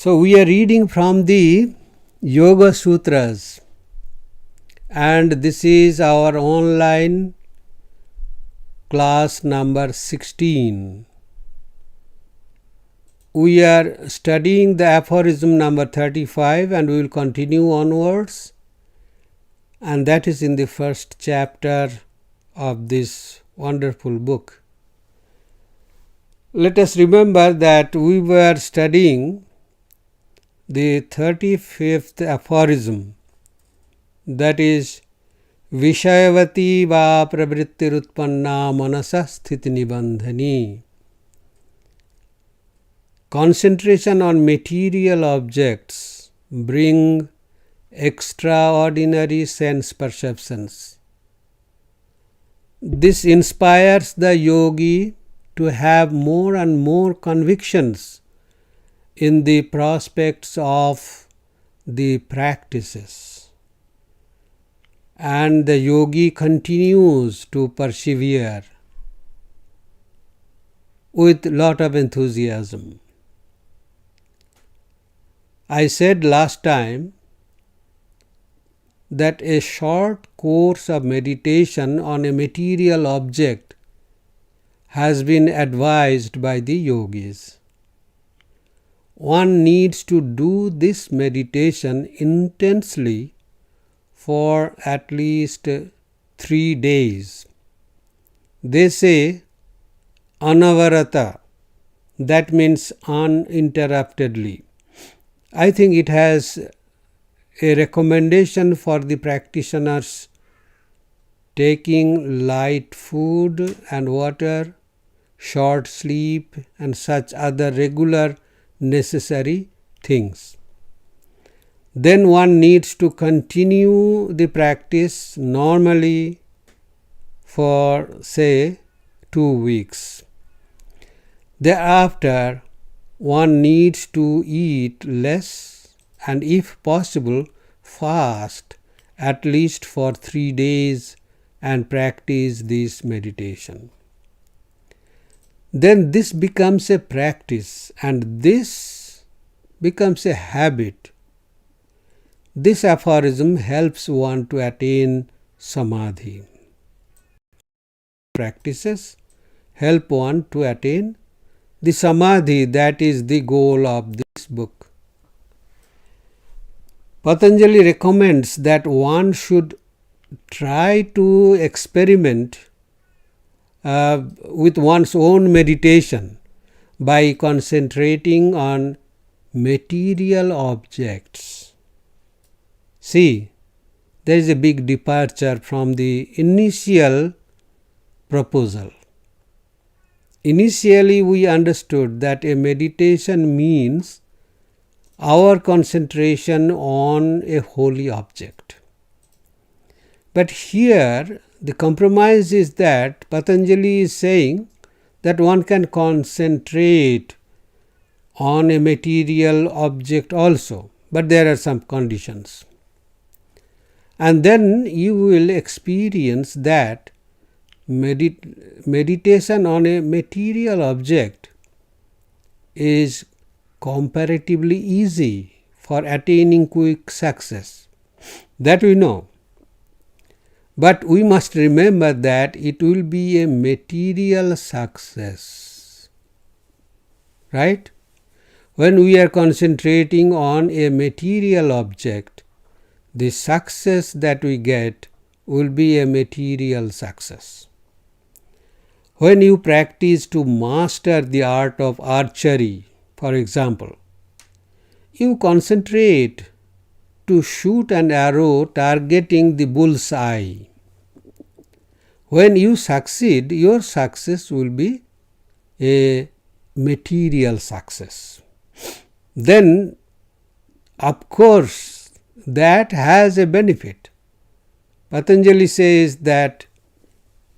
So we are reading from the Yogasutras, and this is our online class number 16. We are studying the aphorism number 35 and we will continue onwards, and that is in the first chapter of this wonderful book. Let us remember that we were studying the 35th aphorism, that is Vishayavati va pravrittirutpanna manasa sthiti nibandhani. Concentration on material objects bring extraordinary sense perceptions. This inspires the yogi to have more and more convictions in the prospects of the practices, and the yogi continues to persevere with lot of enthusiasm. I said last time that a short course of meditation on a material object has been advised by the yogis. One needs to do this meditation intensely for at least 3 days. They say anavarata, that means uninterruptedly. I think it has a recommendation for the practitioners taking light food and water, short sleep, and such other regular necessary things. Then one needs to continue the practice normally for say 2 weeks. Thereafter one needs to eat less and if possible fast at least for 3 days and practice this meditation. Then this becomes a practice and this becomes a habit. This aphorism helps one to attain Samadhi. Practices help one to attain the Samadhi, that is the goal of this book. Patanjali recommends that one should try to experiment with one's own meditation by concentrating on material objects. See, there is a big departure from the initial proposal. Initially we understood that a meditation means our concentration on a holy object. But here the compromise is that Patanjali is saying that one can concentrate on a material object also, but there are some conditions. And then you will experience that meditation on a material object is comparatively easy for attaining quick success. That we know. But we must remember that it will be a material success. Right? When we are concentrating on a material object, the success that we get will be a material success. When you practice to master the art of archery, for example, you concentrate to shoot an arrow targeting the bull's eye. When you succeed, your success will be a material success. Then, of course, that has a benefit. Patanjali says that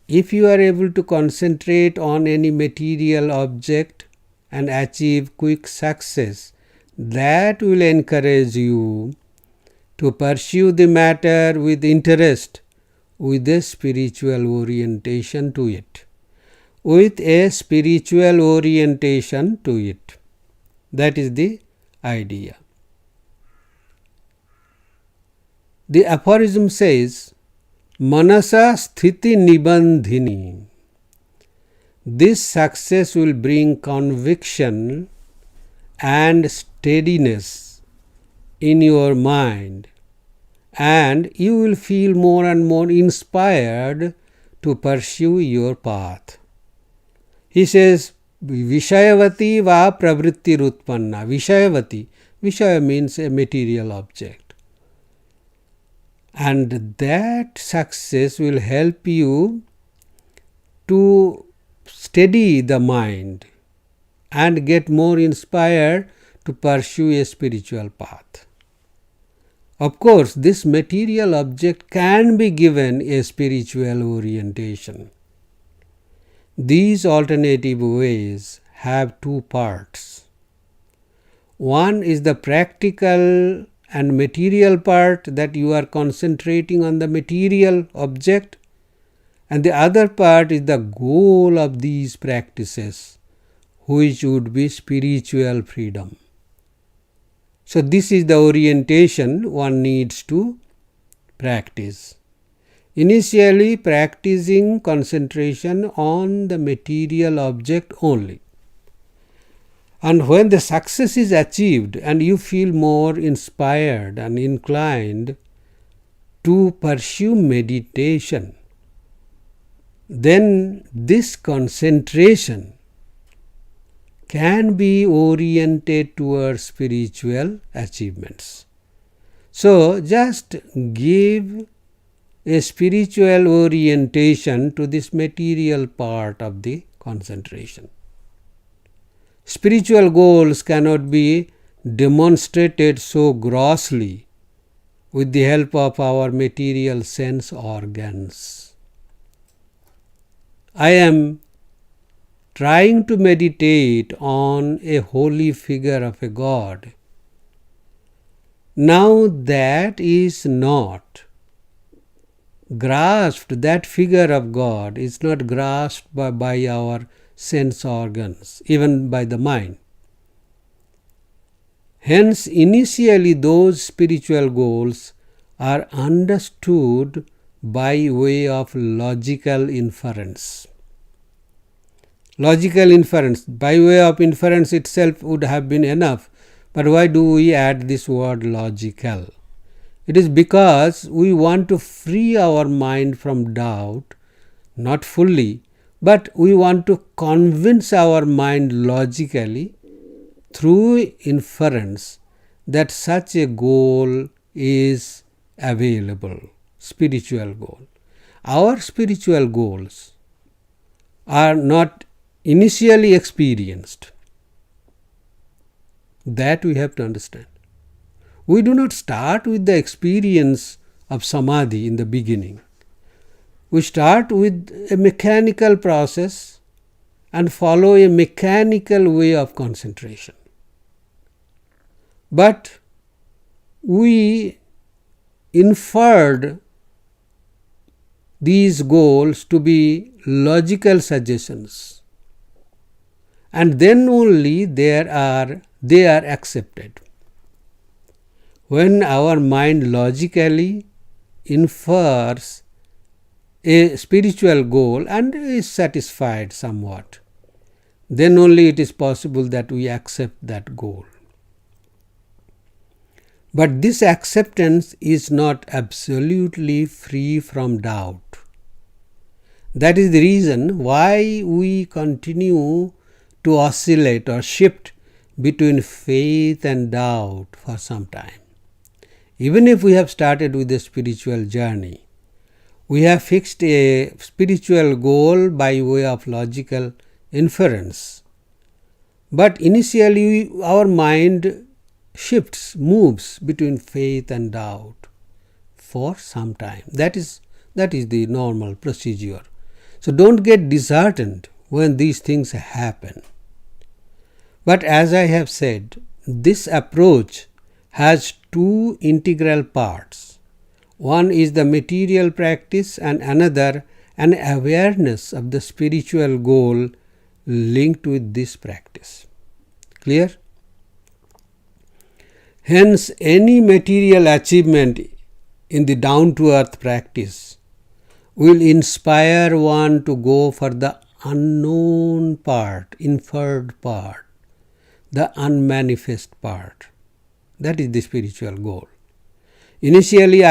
if you are able to concentrate on any material object and achieve quick success, that will encourage you to pursue the matter with interest, with a spiritual orientation to it. With a spiritual orientation to it. That is the idea. The aphorism says, Manasa sthiti nibandhini. This success will bring conviction and steadiness in your mind, and you will feel more and more inspired to pursue your path. He says, Vishayavati va pravritti rutpanna. Vishayavati. Vishaya means a material object. And that success will help you to steady the mind and get more inspired to pursue a spiritual path. Of course, this material object can be given a spiritual orientation. These alternative ways have two parts. One is the practical and material part, that you are concentrating on the material object, and the other part is the goal of these practices, which would be spiritual freedom. So this is the orientation one needs to practice. Initially, practicing concentration on the material object only. And when the success is achieved and you feel more inspired and inclined to pursue meditation, then this concentration can be oriented towards spiritual achievements. So just give a spiritual orientation to this material part of the concentration. Spiritual goals cannot be demonstrated so grossly with the help of our material sense organs. I am trying to meditate on a holy figure of a god. Now that is not grasped, that figure of God is not grasped by our sense organs, even by the mind. Hence, initially those spiritual goals are understood by way of logical inference. Logical inference, by way of inference itself would have been enough, but why do we add this word logical? It is because we want to free our mind from doubt, not fully, but we want to convince our mind logically through inference that such a goal is available, spiritual goal. Our spiritual goals are not initially experienced. That we have to understand. We do not start with the experience of Samadhi in the beginning. We start with a mechanical process and follow a mechanical way of concentration. But we inferred these goals to be logical suggestions, and then only they are accepted. When our mind logically infers a spiritual goal and is satisfied somewhat, then only it is possible that we accept that goal. But this acceptance is not absolutely free from doubt. That is the reason why we continue to oscillate or shift between faith and doubt for some time. Even if we have started with a spiritual journey, we have fixed a spiritual goal by way of logical inference. But initially our mind shifts, moves between faith and doubt for some time. That is the normal procedure. So don't get disheartened when these things happen. But as I have said, this approach has two integral parts. One is the material practice and another an awareness of the spiritual goal linked with this practice. Clear? Hence, any material achievement in the down-to-earth practice will inspire one to go for the unknown part, inferred part, the unmanifest part. That is the spiritual goal. Initially,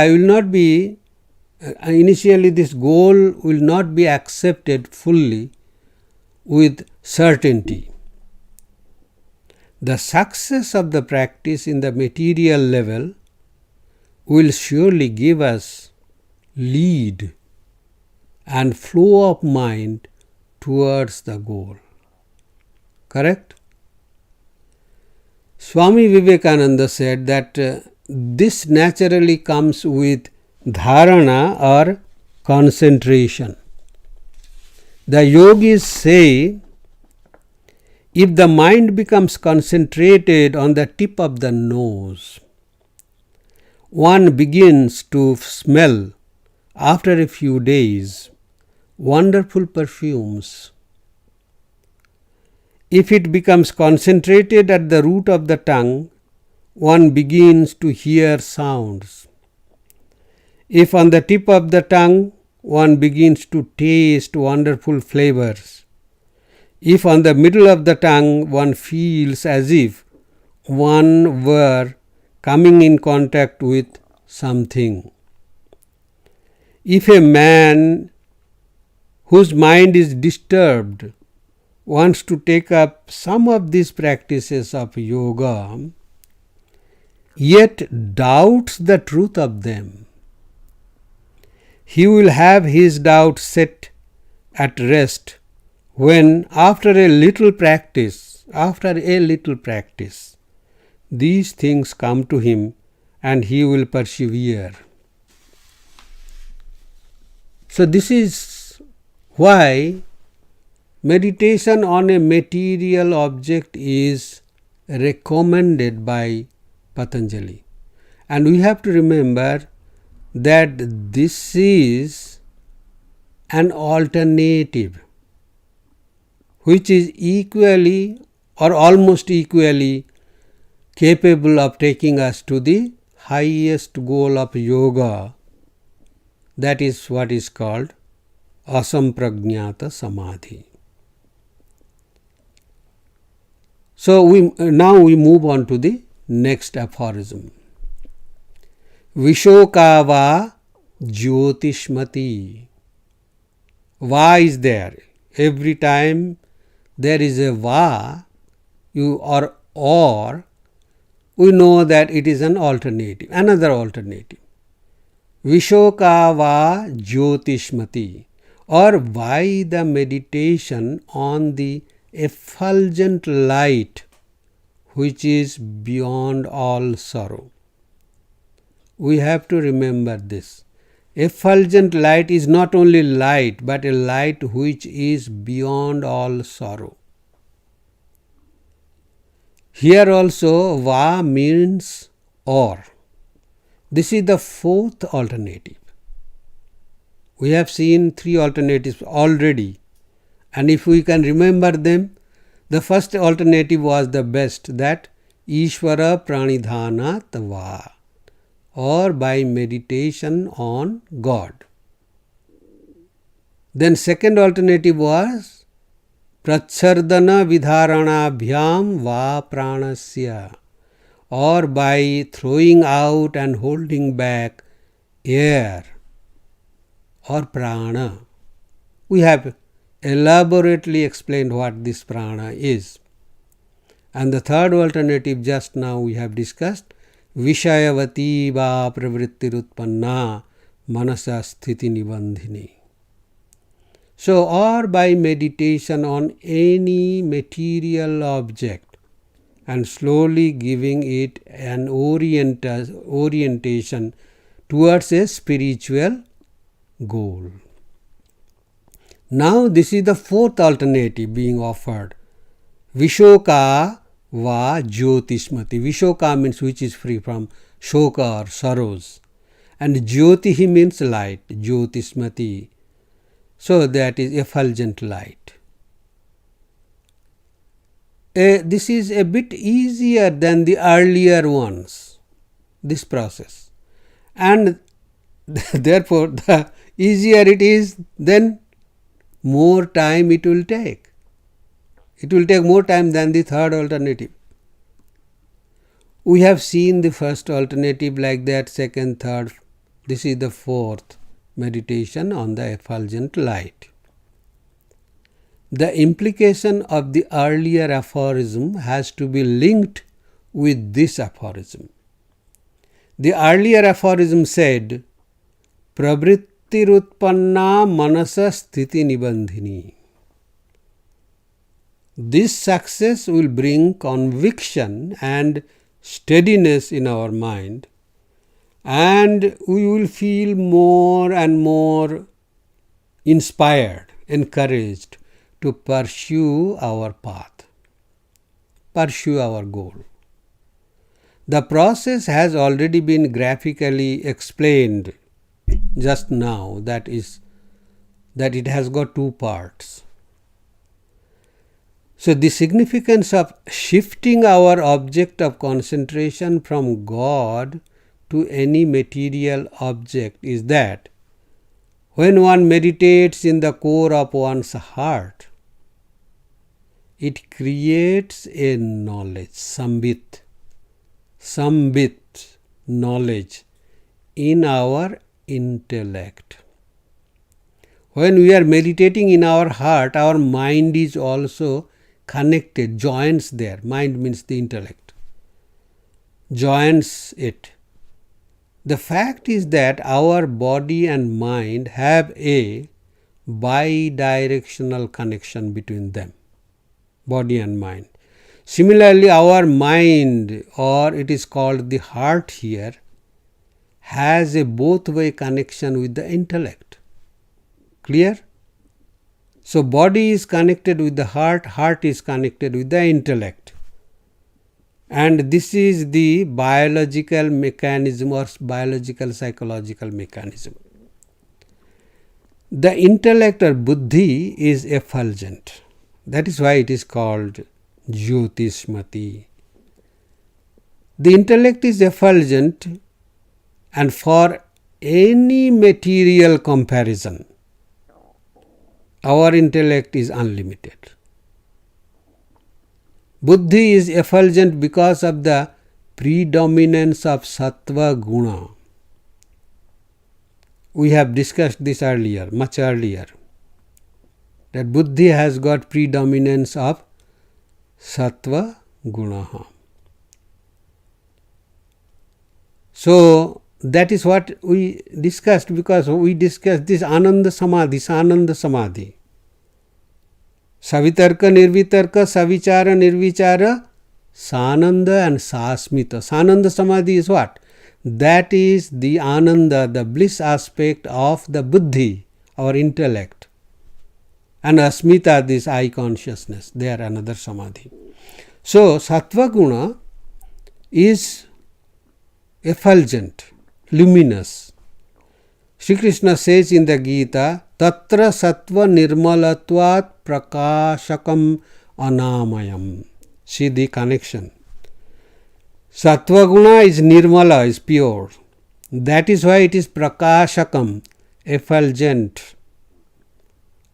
this goal will not be accepted fully with certainty. The success of the practice in the material level will surely give us lead and flow of mind towards the goal. Correct? Swami Vivekananda said that this naturally comes with dharana or concentration. The yogis say, if the mind becomes concentrated on the tip of the nose, one begins to smell, after a few days, wonderful perfumes. If it becomes concentrated at the root of the tongue, one begins to hear sounds. If on the tip of the tongue, one begins to taste wonderful flavors. If on the middle of the tongue, one feels as if one were coming in contact with something. If a man whose mind is disturbed wants to take up some of these practices of yoga, yet doubts the truth of them, he will have his doubt set at rest when after a little practice, these things come to him and he will persevere. So this is why meditation on a material object is recommended by Patanjali. And we have to remember that this is an alternative which is equally or almost equally capable of taking us to the highest goal of yoga. That is what is called asampragnata samadhi. So now we move on to the next aphorism. Vishoka va jyotishmati. Va is there. Every time there is a va, or, we know that it is an alternative, another alternative. Vishoka va jyotishmati, or why the meditation on the effulgent light which is beyond all sorrow. We have to remember this. Effulgent light is not only light, but a light which is beyond all sorrow. Here also, va means or. This is the fourth alternative. We have seen three alternatives already, and if we can remember them, the first alternative was the best, that Ishvara pranidhanat va, or by meditation on God. Then second alternative was prachardana vidharanabhyam va pranasya, or by throwing out and holding back air or prana. We have elaborately explained what this prana is. And the third alternative just now we have discussed, Vishayavati va pravrittirutpanna manasa sthiti nibandhini. So, or by meditation on any material object and slowly giving it an orientation towards a spiritual goal. Now this is the fourth alternative being offered. Vishoka va jyotishmati. Vishoka means which is free from shoka or sorrows. And jyotihi means light, jyotishmati. So that is effulgent light. this is a bit easier than the earlier ones, this process. And therefore, the easier it is, then more time it will take. It will take more time than the third alternative. We have seen the first alternative like that, second, third. This is the fourth meditation on the effulgent light. The implication of the earlier aphorism has to be linked with this aphorism. The earlier aphorism said, Pravrittirutpanna manasa sthiti nibandhini. This success will bring conviction and steadiness in our mind, and we will feel more and more inspired, encouraged to pursue our path, pursue our goal. The process has already been graphically explained just now, that it has got two parts. So the significance of shifting our object of concentration from God to any material object is that when one meditates in the core of one's heart, it creates a knowledge, sambit knowledge in our intellect. When we are meditating in our heart, our mind is also connected, joins there. Mind means the intellect. Joins it. The fact is that our body and mind have a bidirectional connection between them, body and mind. Similarly, our mind, or it is called the heart here, has a both-way connection with the intellect. Clear? So body is connected with the heart, heart is connected with the intellect. And this is the biological mechanism or biological psychological mechanism. The intellect or buddhi is effulgent. That is why it is called Jyotismati. The intellect is effulgent, and for any material comparison, our intellect is unlimited. Buddhi is effulgent because of the predominance of sattva guna. We have discussed this earlier, much earlier, that buddhi has got predominance of sattva guna. So that is what we discussed, because we discussed this Ananda Samadhi, Sananda Samadhi. Savitarka, Nirvitarka, Savichara, Nirvichara, Sananda and Sasmita. Sananda Samadhi is what? That is the Ananda, the bliss aspect of the Buddhi, our intellect. And Asmita, this I consciousness, they are another Samadhi. So, Sattva Guna is effulgent, luminous. Sri Krishna says in the Gita, Tatra Sattva Nirmalatvat Prakashakam Anamayam. See the connection. Sattva Guna is Nirmala, is pure. That is why it is Prakashakam, effulgent.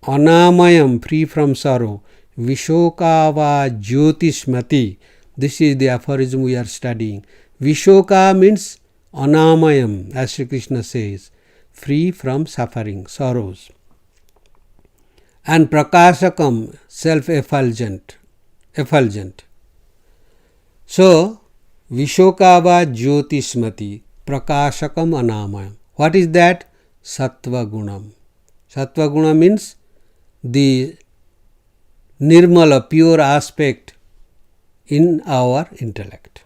Anamayam, free from sorrow. Vishokava Jyotismati. This is the aphorism we are studying. Vishoka means Anamayam, as Sri Krishna says, free from suffering, sorrows. And Prakashakam, self-effulgent, effulgent. So, Vishokava Jyotismati, Prakashakam Anamayam. What is that? Sattva Gunam. Sattva Guna means the Nirmala, pure aspect in our intellect.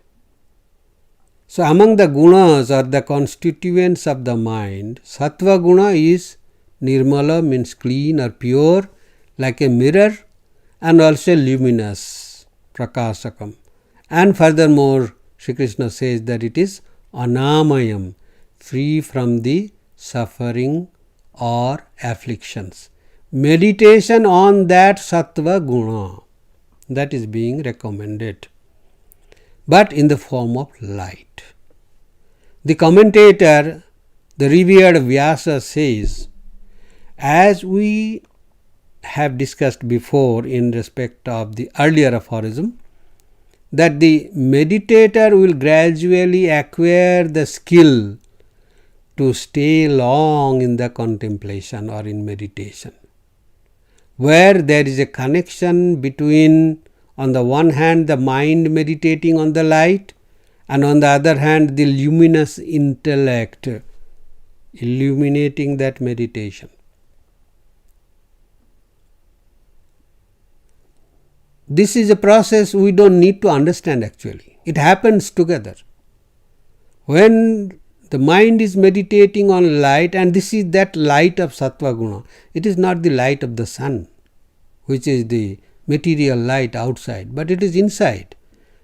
So, among the gunas or the constituents of the mind, Sattva Guna is Nirmala, means clean or pure, like a mirror, and also luminous, Prakashakam. And furthermore, Sri Krishna says that it is Anamayam, free from the suffering or afflictions. Meditation on that Sattva Guna that is being recommended, but in the form of light. The commentator, the revered Vyasa, says, as we have discussed before in respect of the earlier aphorism, that the meditator will gradually acquire the skill to stay long in the contemplation or in meditation, where there is a connection between, on the one hand, the mind meditating on the light, and on the other hand, the luminous intellect illuminating that meditation. This is a process we don't need to understand actually. It happens together. When the mind is meditating on light, and this is that light of sattva guna, it is not the light of the sun, which is the material light outside, but it is inside.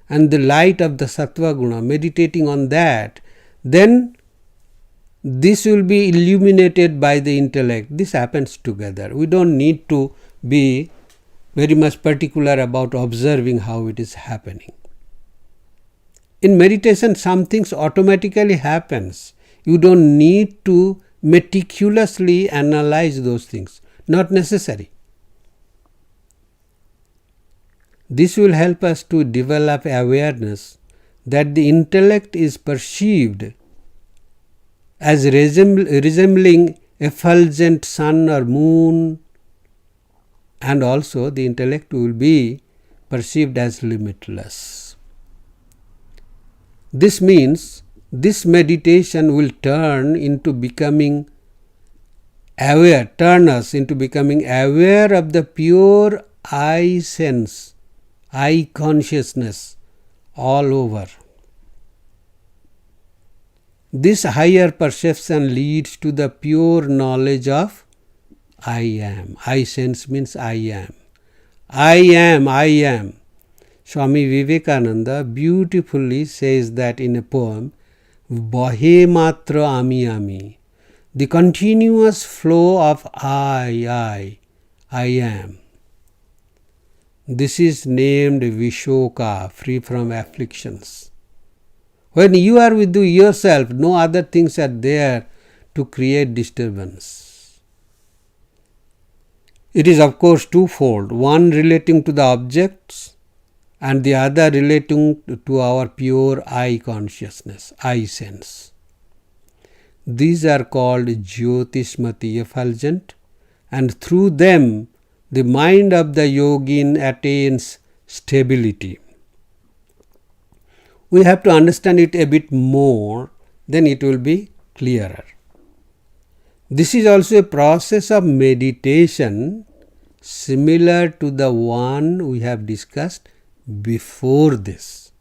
And the light of the sattva guna, meditating on that, then this will be illuminated by the intellect. This happens together. We don't need to be very much particular about observing how it is happening. In meditation, some things automatically happens. You don't need to meticulously analyze those things. Not necessary. This will help us to develop awareness that the intellect is perceived as resembling effulgent sun or moon, and also the intellect will be perceived as limitless. This means this meditation will turn into becoming aware, turn us into becoming aware of the pure I sense, I consciousness all over. This higher perception leads to the pure knowledge of I am. I sense means I am. I am, I am. Swami Vivekananda beautifully says that in a poem, Bahe matra ami ami. The continuous flow of I am. This is named Vishoka, free from afflictions. When you are with yourself, no other things are there to create disturbance. It is of course twofold, one relating to the objects and the other relating to our pure I consciousness, I sense. These are called Jyotismati, effulgent, and through them the mind of the yogin attains stability. We have to understand it a bit more, then it will be clearer. This is also a process of meditation similar to the one we have discussed before this.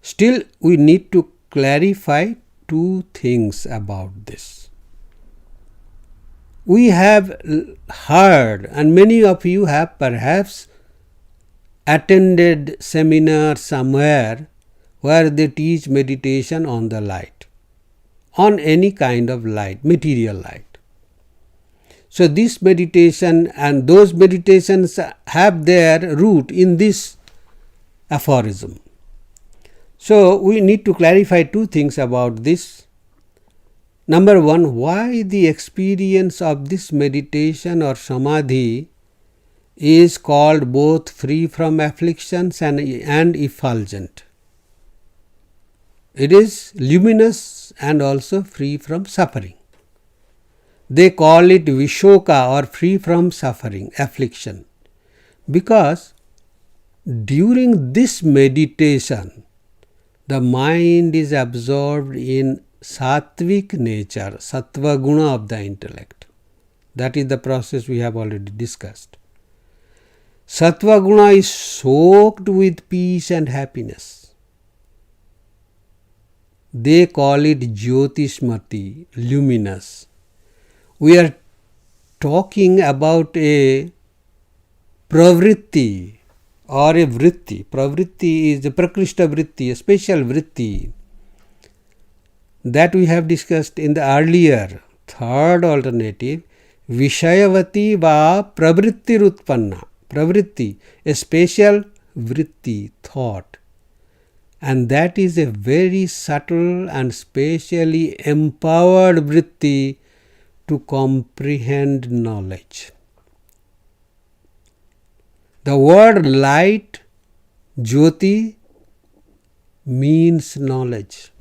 Still, we need to clarify two things about this. We have heard, and many of you have perhaps attended seminar somewhere where they teach meditation on the light, on any kind of light, material light. So this meditation and those meditations have their root in this aphorism. So we need to clarify two things about this. Number one, why the experience of this meditation or samadhi is called both free from afflictions and effulgent. It is luminous and also free from suffering. They call it Vishoka, or free from suffering, affliction, because during this meditation the mind is absorbed in sattvic nature, sattva guna of the intellect. That is the process we have already discussed. Sattva guna is soaked with peace and happiness. They call it Jyotismati, luminous. We are talking about a pravritti or a vritti. Pravritti is a prakrishta vritti, a special vritti that we have discussed in the earlier third alternative, Vishayavati va pravrittirutpanna. pravritti, a special vritti, thought. And that is a very subtle and specially empowered vritti to comprehend knowledge. The word light, jyoti, means knowledge.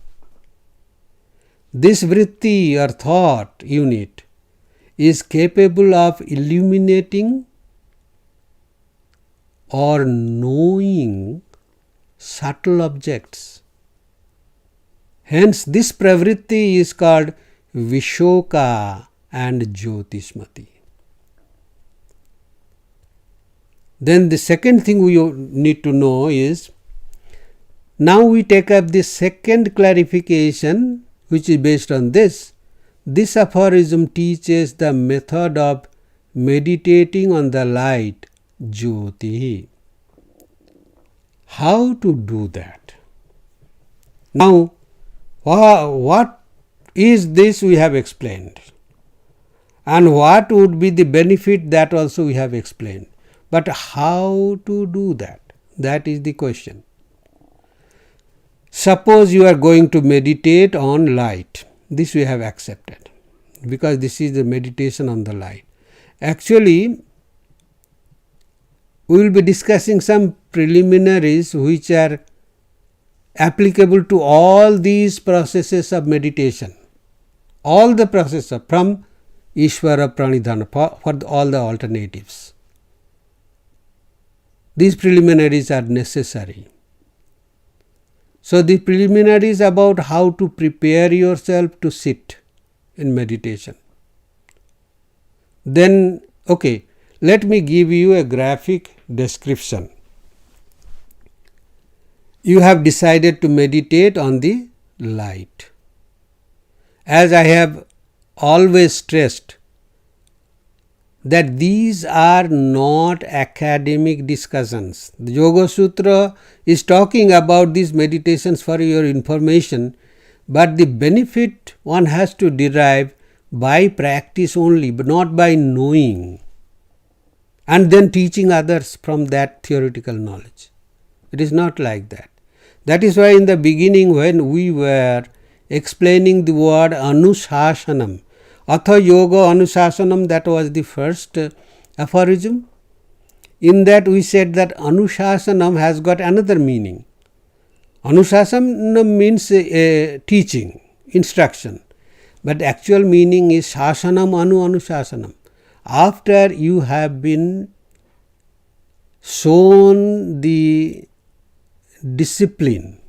This vritti or thought unit is capable of illuminating or knowing subtle objects. Hence, this pravritti is called Vishoka and Jyotismati. Then the second thing we need to know is, now we take up the second clarification which is based on this. This aphorism teaches the method of meditating on the light, Jyoti. How to do that? Now, what is this we have explained, and what would be the benefit, that also we have explained. But how to do that? That is the question. Suppose you are going to meditate on light. This we have accepted, because this is the meditation on the light. Actually, we will be discussing some preliminaries which are applicable to all these processes of meditation. All the processes from Ishvara Pranidhana, for all the alternatives. These preliminaries are necessary. So the preliminaries about how to prepare yourself to sit in meditation. Then, okay, let me give you a graphic description. You have decided to meditate on the light. As I have always stressed, that these are not academic discussions. The Yogasutras is talking about these meditations for your information, but the benefit one has to derive by practice only, but not by knowing and then teaching others from that theoretical knowledge. It is not like that. That is why in the beginning, when we were explaining the word Anusasanam, Atha Yoga Anusasanam, that was the first aphorism. In that we said that Anusasanam has got another meaning. Anusasanam means teaching, instruction. But actual meaning is Sasanam Anusasanam. After you have been shown the discipline,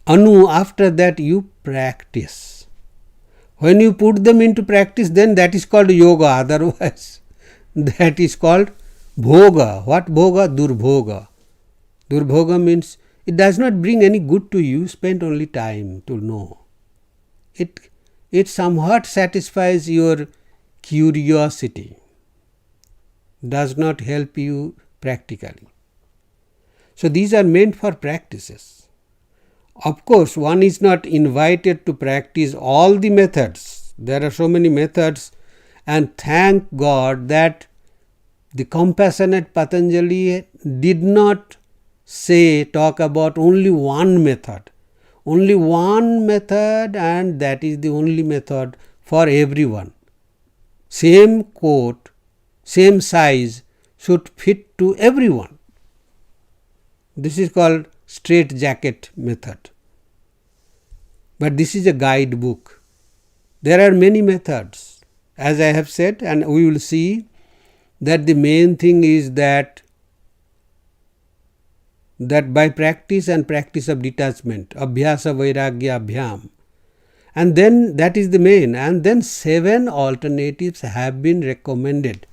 after that you practice. When you put them into practice, then that is called yoga. Otherwise, that is called bhoga. What bhoga? Durbhoga. Durbhoga means it does not bring any good to you. Spend only time to know. It somewhat satisfies your curiosity. Does not help you practically. So these are meant for practices. Of course, one is not invited to practice all the methods. There are so many methods, and thank God that the compassionate Patanjali did not talk about only one method. Only one method, and that is the only method for everyone. Same coat, same size should fit to everyone. This is called straight jacket method. But this is a guidebook. There are many methods, as I have said, and we will see that the main thing is that by practice and practice of detachment, abhyasa vairagya abhyam, and then that is the main, and then 7 alternatives have been recommended.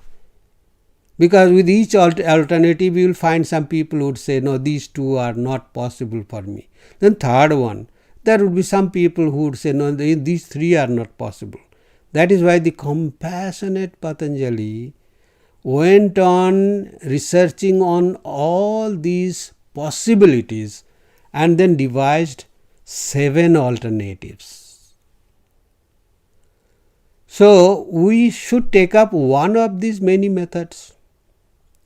Because with each alternative you will find some people would say, no, these 2 are not possible for me. Then third one, there would be some people who would say, no, these 3 are not possible. That is why the compassionate Patanjali went on researching on all these possibilities and then devised 7 alternatives. So we should take up one of these many methods.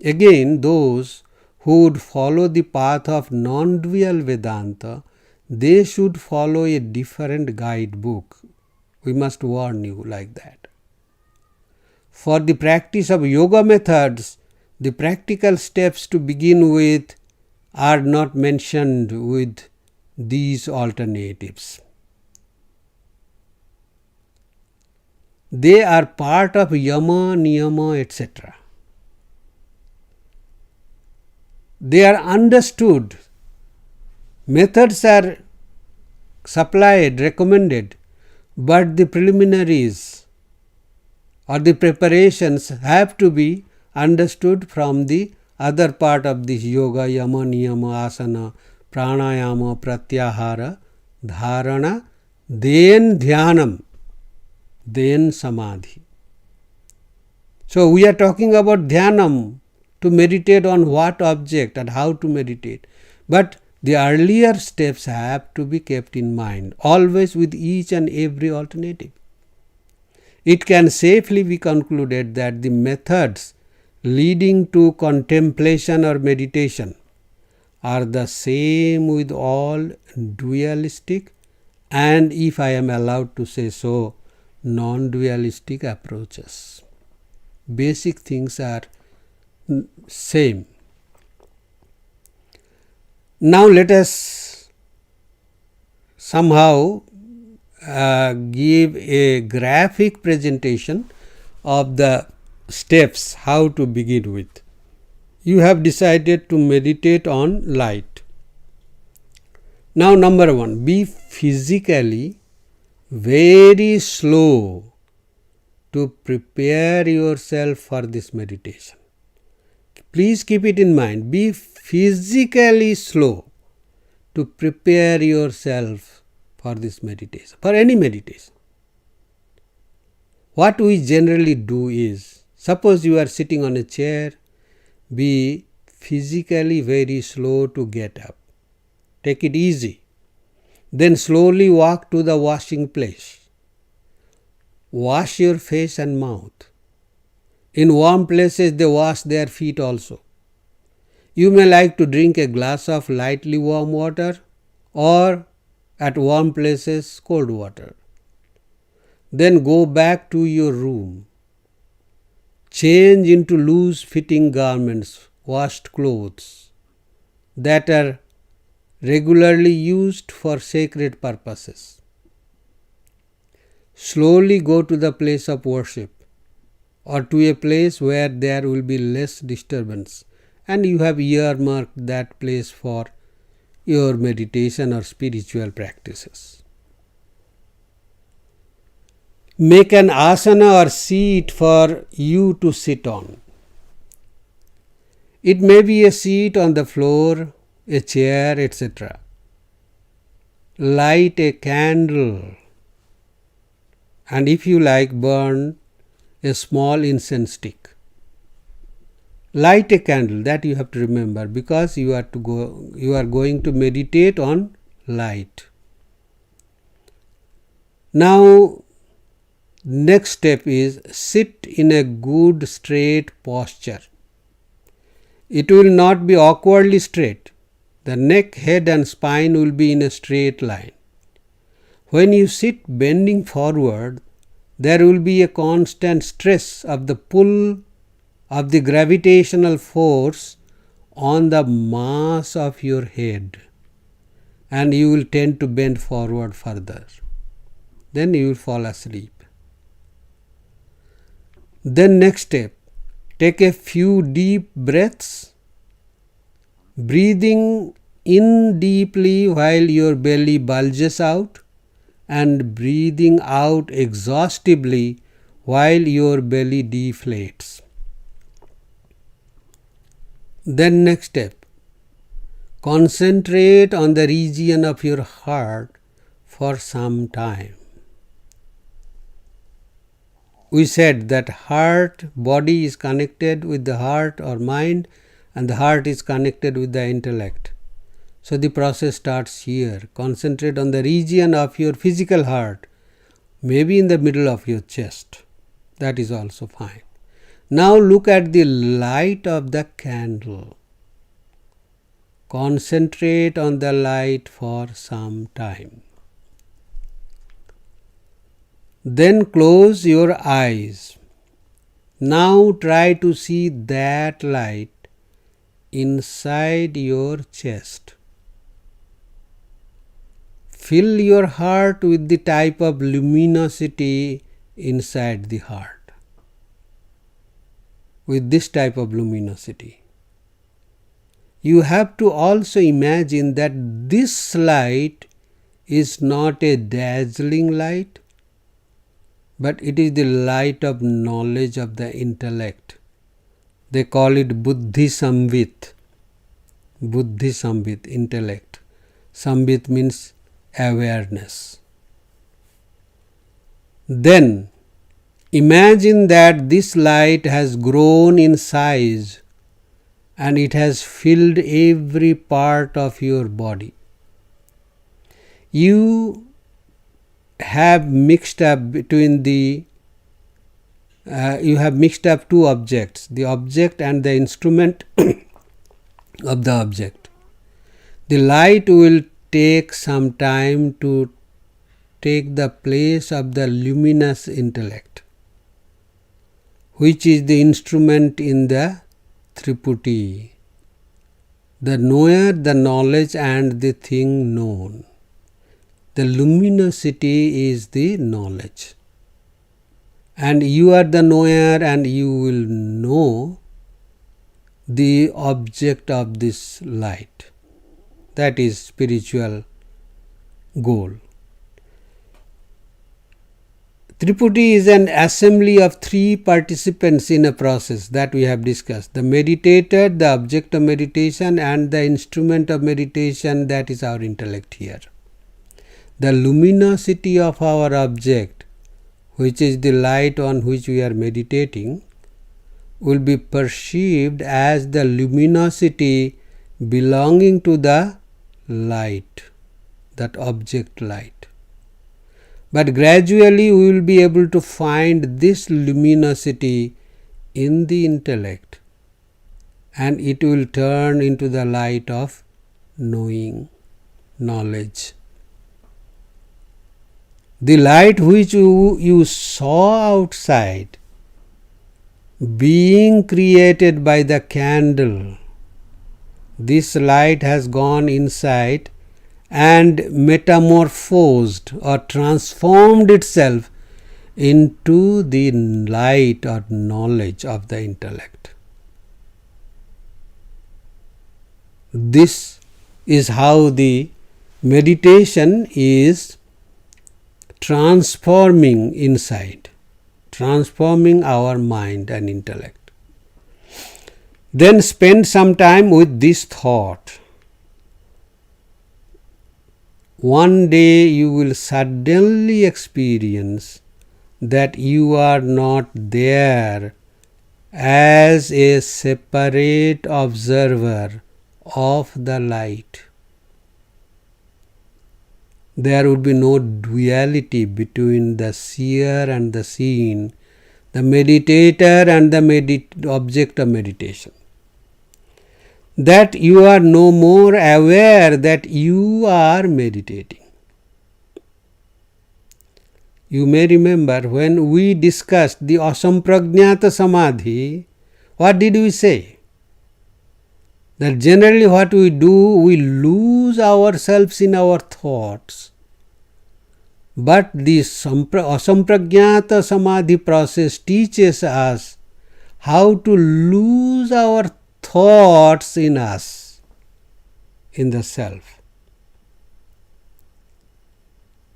Again, those who would follow the path of non-dual Vedanta, they should follow a different guidebook. We must warn you like that. For the practice of yoga methods, the practical steps to begin with are not mentioned with these alternatives. They are part of yama, niyama, etc. They are understood. Methods are supplied, recommended, but the preliminaries or the preparations have to be understood from the other part of this yoga, yama, niyama, asana, pranayama, pratyahara, dharana, then dhyanam, then samadhi. So we are talking about dhyanam, to meditate on what object and how to meditate. But the earlier steps have to be kept in mind, always with each and every alternative. It can safely be concluded that the methods leading to contemplation or meditation are the same with all dualistic and, if I am allowed to say so, non-dualistic approaches. Basic things are same. Now let us somehow give a graphic presentation of the steps how to begin with. You have decided to meditate on light. Now number 1, be physically very slow to prepare yourself for this meditation. Please keep it in mind. Be physically slow to prepare yourself for this meditation, for any meditation. What we generally do is, suppose you are sitting on a chair, be physically very slow to get up. Take it easy. Then slowly walk to the washing place. Wash your face and mouth. In warm places, they wash their feet also. You may like to drink a glass of lightly warm water, or at warm places, cold water. Then go back to your room. Change into loose fitting garments, washed clothes that are regularly used for sacred purposes. Slowly go to the place of worship, or to a place where there will be less disturbance, and you have earmarked that place for your meditation or spiritual practices. Make an asana or seat for you to sit on. It may be a seat on the floor, a chair, etc. Light a candle, and if you like, burn a small incense stick. Light a candle, that you have to remember, because you are going to meditate on light. Now, next step is sit in a good straight posture. It will not be awkwardly straight. The neck, head and spine will be in a straight line. When you sit bending forward, there will be a constant stress of the pull of the gravitational force on the mass of your head, and you will tend to bend forward further. Then you will fall asleep. Then next step, take a few deep breaths, breathing in deeply while your belly bulges out, and breathing out exhaustively while your belly deflates. Then next step, concentrate on the region of your heart for some time. We said that body is connected with the heart or mind, and the heart is connected with the intellect. So the process starts here. Concentrate on the region of your physical heart, maybe in the middle of your chest. That is also fine. Now look at the light of the candle. Concentrate on the light for some time. Then close your eyes. Now try to see that light inside your chest. Fill your heart with the type of luminosity inside the heart. With this type of luminosity. You have to also imagine that this light is not a dazzling light, but it is the light of knowledge of the intellect. They call it Buddhi Samvit. Buddhi Samvit, intellect. Samvit means awareness. Then imagine that this light has grown in size and it has filled every part of your body. You have mixed up two objects, the object and the instrument of the object. The light will take some time to take the place of the luminous intellect, which is the instrument in the Triputi, the knower, the knowledge and the thing known. The luminosity is the knowledge. And you are the knower and you will know the object of this light. That is spiritual goal. Triputi is an assembly of three participants in a process that we have discussed. The meditator, the object of meditation and the instrument of meditation, that is our intellect here. The luminosity of our object, which is the light on which we are meditating, will be perceived as the luminosity belonging to the light, that object light. But gradually we will be able to find this luminosity in the intellect and it will turn into the light of knowing, knowledge. The light which you saw outside being created by the candle, this light has gone inside and metamorphosed or transformed itself into the light or knowledge of the intellect. This is how the meditation is transforming inside, transforming our mind and intellect. Then spend some time with this thought. One day you will suddenly experience that you are not there as a separate observer of the light. There would be no duality between the seer and the seen, the meditator and the object of meditation. That you are no more aware that you are meditating. You may remember when we discussed the asampragnata samadhi, what did we say? That generally what we do, we lose ourselves in our thoughts. But the asampragnata samadhi process teaches us how to lose our thoughts in us, in the self.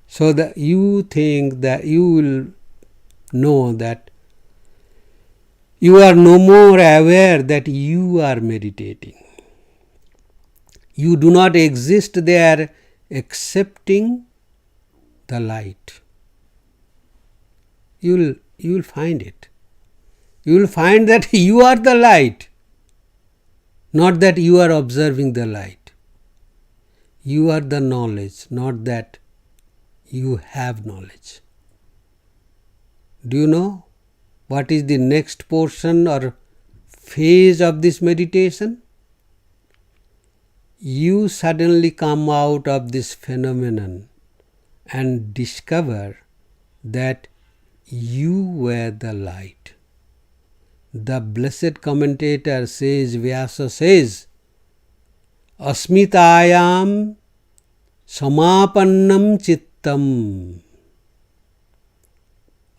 So that you think that you will know that you are no more aware that you are meditating. You do not exist there excepting the light. You will find it. You will find that you are the light, not that you are observing the light. You are the knowledge, not that you have knowledge. Do you know what is the next portion or phase of this meditation? You suddenly come out of this phenomenon and discover that you were the light. The blessed commentator says, Vyasa says, Asmitayam samapannam chittam.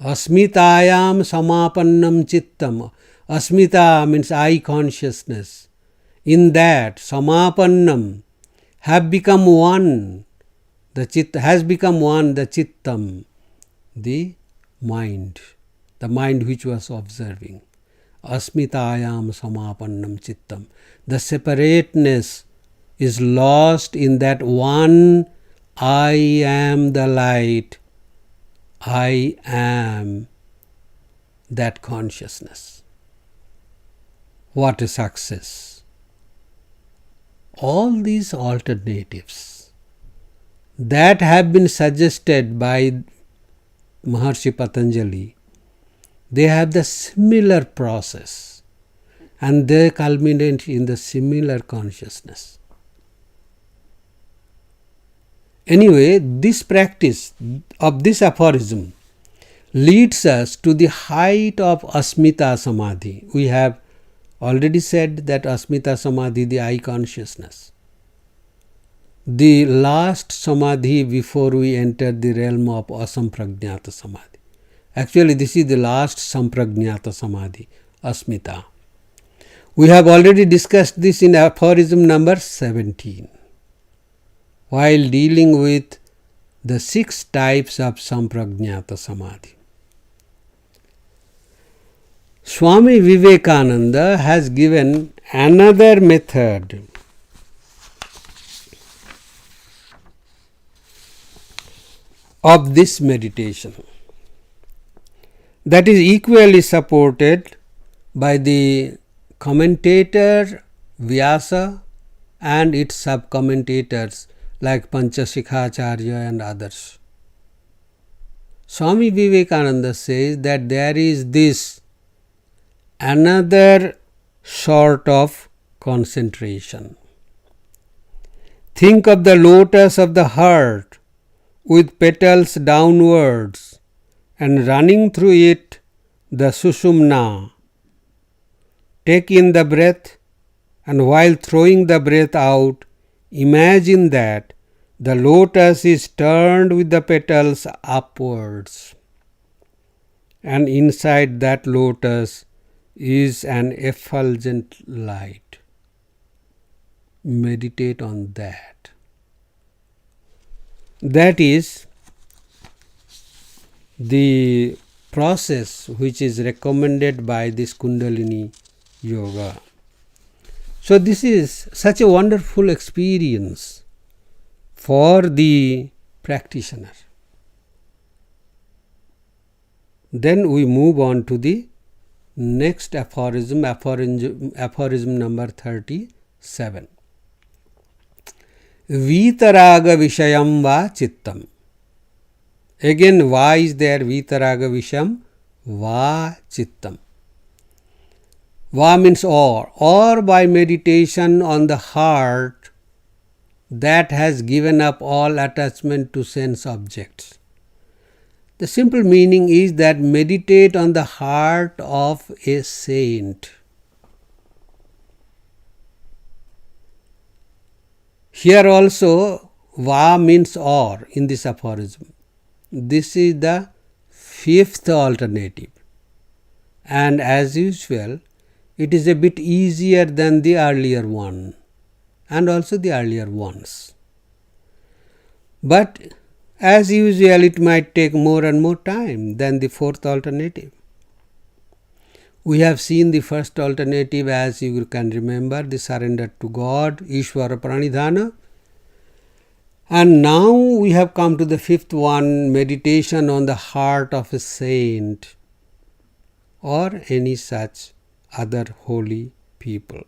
Asmitayam samapannam chittam. Asmita means I consciousness. In that, samapannam have become one. The chit has become one, the chittam, the mind which was observing. Asmitayam samapannam chittam. The separateness is lost in that one I am the light. I am that consciousness. What a success! All these alternatives that have been suggested by Maharshi Patanjali, they have the similar process and they culminate in the similar consciousness. Anyway, this practice of this aphorism leads us to the height of Asmita Samadhi. We have already said that Asmita Samadhi, the I consciousness, the last Samadhi before we enter the realm of Asampragnata Samadhi. Actually, this is the last Sampragnata Samadhi, Asmita. We have already discussed this in aphorism number 17, while dealing with the 6 types of Sampragnata Samadhi. Swami Vivekananda has given another method of this meditation that is equally supported by the commentator Vyasa and its sub-commentators like Panchashikhacharya and others. Swami Vivekananda says that there is this another sort of concentration. Think of the lotus of the heart with petals downwards and running through it the sushumna. Take in the breath, and while throwing the breath out, imagine that the lotus is turned with the petals upwards, and inside that lotus is an effulgent light. Meditate on that. That is the process which is recommended by this Kundalini Yoga. So this is such a wonderful experience for the practitioner. Then we move on to the next aphorism number 37. Vitaraga Vishayam Va Chittam. Again, Va is there, Vitaraga Visham, Va Chittam. Va means or by meditation on the heart that has given up all attachment to sense objects. The simple meaning is that meditate on the heart of a saint. Here also, Va means or in this aphorism. This is the 5th alternative, and as usual, it is a bit easier than the earlier one and also the earlier ones. But as usual, it might take more and more time than the 4th alternative. We have seen the first alternative, as you can remember, the surrender to God, Ishvara Pranidhana. And now we have come to the 5th one, meditation on the heart of a saint or any such other holy people.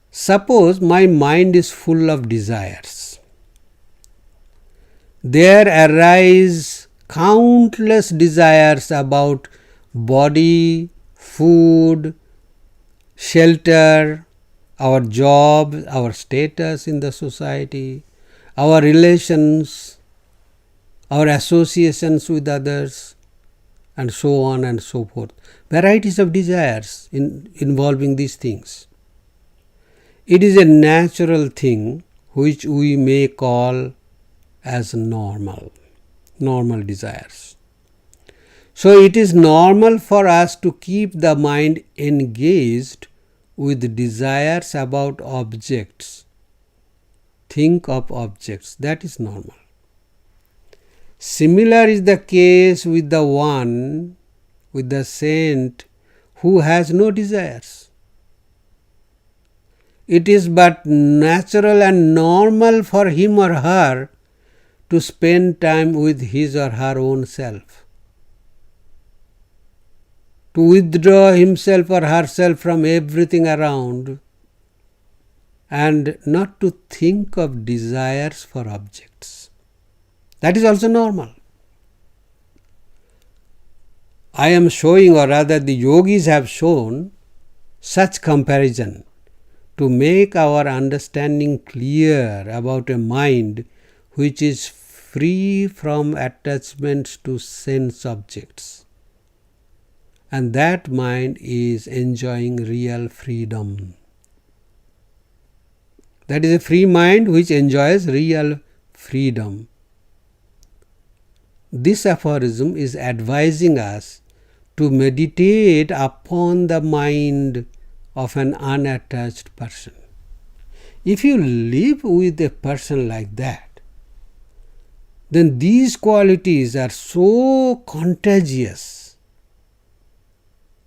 Suppose my mind is full of desires. There arise countless desires about body, food, shelter, our job, our status in the society, our relations, our associations with others, and so on and so forth. Varieties of desires involving these things. It is a natural thing which we may call as normal desires. So it is normal for us to keep the mind engaged with desires about objects. Think of objects, that is normal. Similar is the case with the saint who has no desires. It is but natural and normal for him or her to spend time with his or her own self, to withdraw himself or herself from everything around and not to think of desires for objects. That is also normal. I am showing, or rather the yogis have shown, such comparison to make our understanding clear about a mind which is free from attachments to sense objects. And that mind is enjoying real freedom. That is a free mind which enjoys real freedom. This aphorism is advising us to meditate upon the mind of an unattached person. If you live with a person like that, then these qualities are so contagious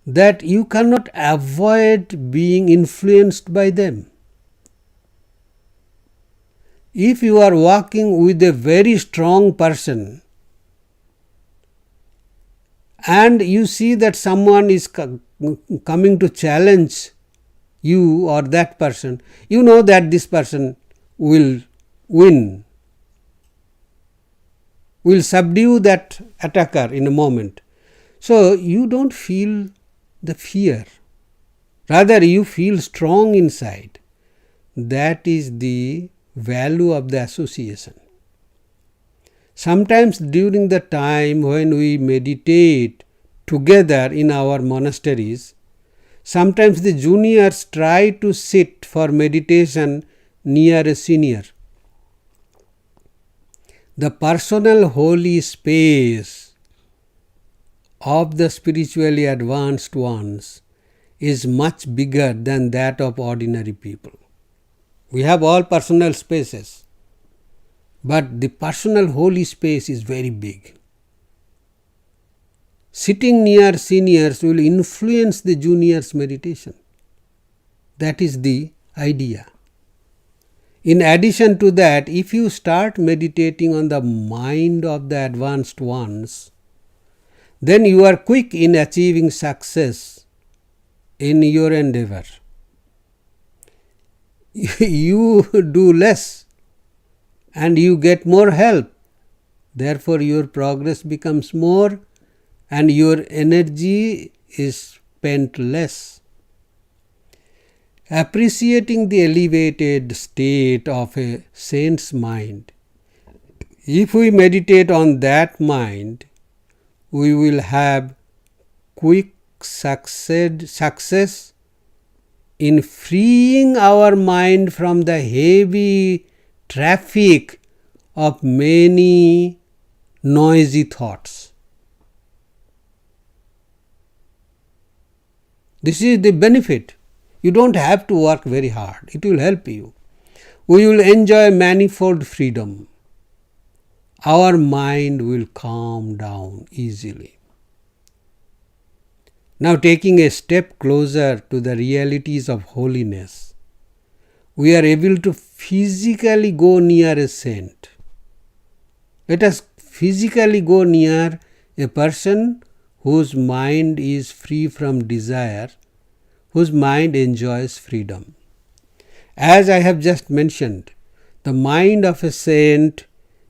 that you cannot avoid being influenced by them. If you are walking with a very strong person and you see that someone is coming to challenge you or that person, you know that this person will win, will subdue that attacker in a moment. So you don't feel the fear, rather you feel strong inside. That is the value of the association. Sometimes during the time when we meditate together in our monasteries, sometimes the juniors try to sit for meditation near a senior. The personal holy space of the spiritually advanced ones is much bigger than that of ordinary people. We have all personal spaces, but the personal holy space is very big. Sitting near seniors will influence the juniors' meditation. That is the idea. In addition to that, if you start meditating on the mind of the advanced ones, then you are quick in achieving success in your endeavor. You do less and you get more help. Therefore, your progress becomes more and your energy is spent less. Appreciating the elevated state of a saint's mind, if we meditate on that mind, we will have quick success in freeing our mind from the heavy traffic of many noisy thoughts. This is the benefit. You don't have to work very hard. It will help you. We will enjoy manifold freedom. Our mind will calm down easily. Now, taking a step closer to the realities of holiness, we are able to physically go near a saint. Let us physically go near a person whose mind is free from desire, whose mind enjoys freedom. As I have just mentioned, the mind of a saint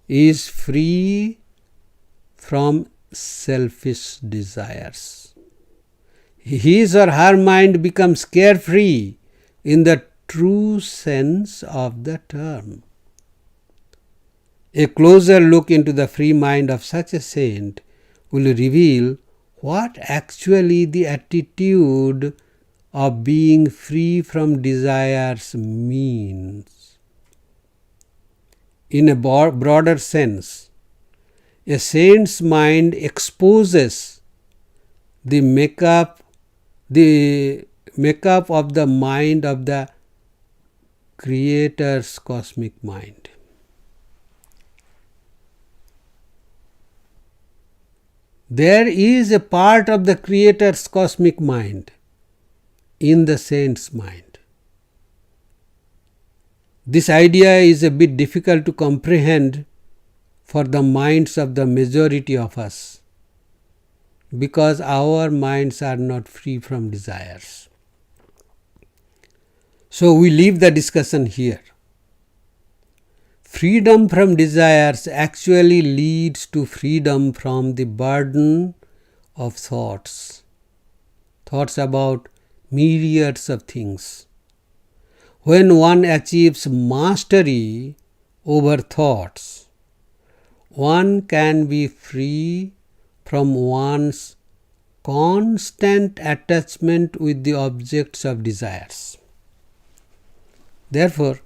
is free from selfish desires. His or her mind becomes carefree in the true sense of the term. A closer look into the free mind of such a saint will reveal what actually the attitude of being free from desires means. In a broader sense, a saint's mind exposes the makeup of the mind of the Creator's cosmic mind. There is a part of the Creator's cosmic mind in the saint's mind. This idea is a bit difficult to comprehend for the minds of the majority of us, because our minds are not free from desires. So we leave the discussion here. Freedom from desires actually leads to freedom from the burden of thoughts about myriads of things. When one achieves mastery over thoughts, one can be free from one's constant attachment with the objects of desires. Therefore,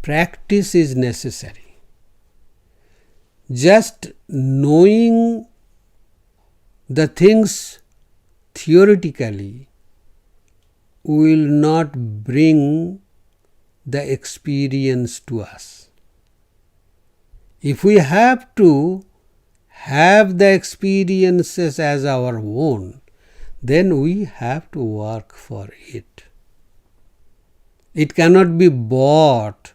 practice is necessary. Just knowing the things theoretically will not bring the experience to us. If we have to have the experiences as our own, then we have to work for it. It cannot be bought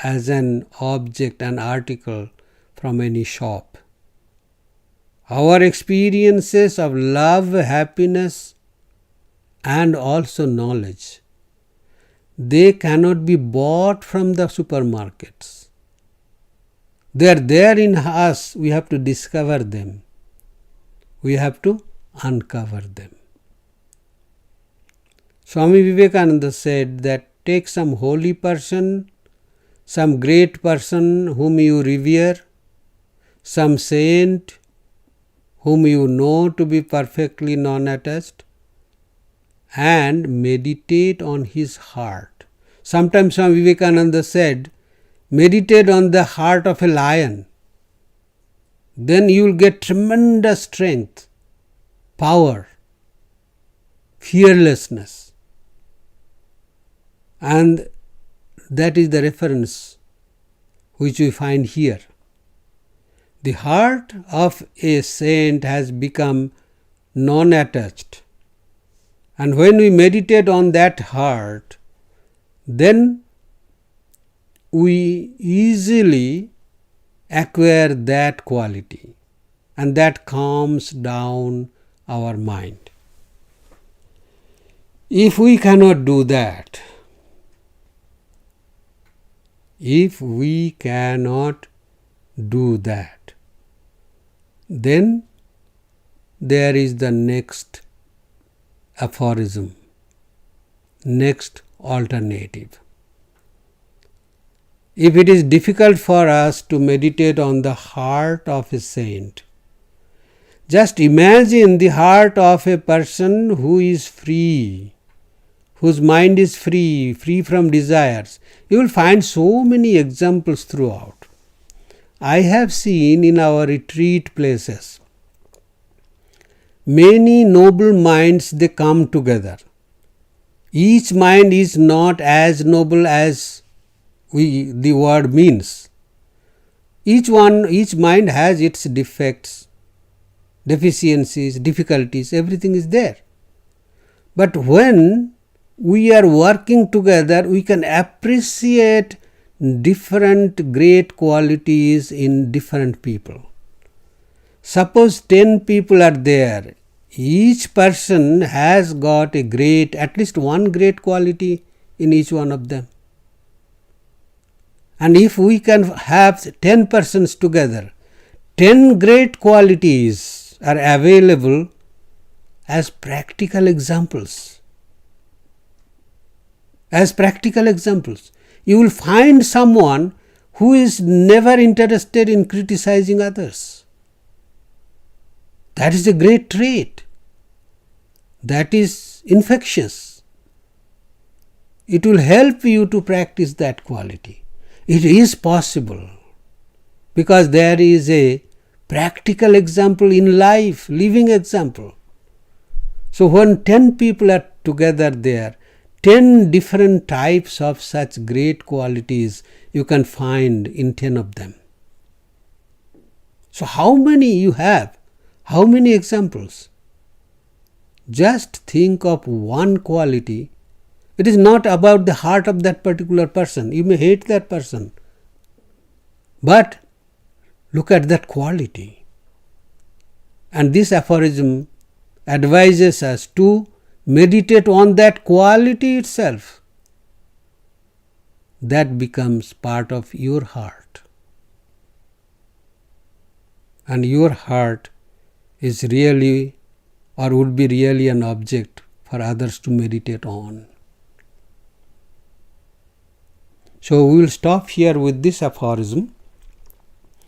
as an object, an article from any shop. Our experiences of love, happiness, and also knowledge, they cannot be bought from the supermarkets. They are there in us. We have to discover them. We have to uncover them. Swami Vivekananda said that take some holy person, some great person whom you revere, some saint whom you know to be perfectly non-attached, and meditate on his heart. Sometimes Swami Vivekananda said, meditate on the heart of a lion. Then you will get tremendous strength, power, fearlessness. And that is the reference which we find here. The heart of a saint has become non-attached. And when we meditate on that heart, then we easily acquire that quality, and that calms down our mind. If we cannot do that, then there is the next aphorism, next alternative. If it is difficult for us to meditate on the heart of a saint, just imagine the heart of a person who is free, whose mind is free from desires. You will find so many examples throughout. I have seen in our retreat places, many noble minds, they come together. Each mind is not as noble as the word means. Each mind has its defects, deficiencies, difficulties, everything is there. But when we are working together, we can appreciate different great qualities in different people. Suppose 10 people are there. Each person has got at least one great quality in each one of them. And if we can have 10 persons together, 10 great qualities are available as practical examples. As practical examples. You will find someone who is never interested in criticizing others. That is a great trait. That is infectious. It will help you to practice that quality. It is possible because there is a practical example in life, living example. So when 10 people are together there, 10 different types of such great qualities you can find in 10 of them. So how many you have? How many examples? Just think of one quality. It is not about the heart of that particular person. You may hate that person. But look at that quality. And this aphorism advises us to meditate on that quality itself. That becomes part of your heart. And your heart is really or would be really an object for others to meditate on. So we will stop here with this aphorism.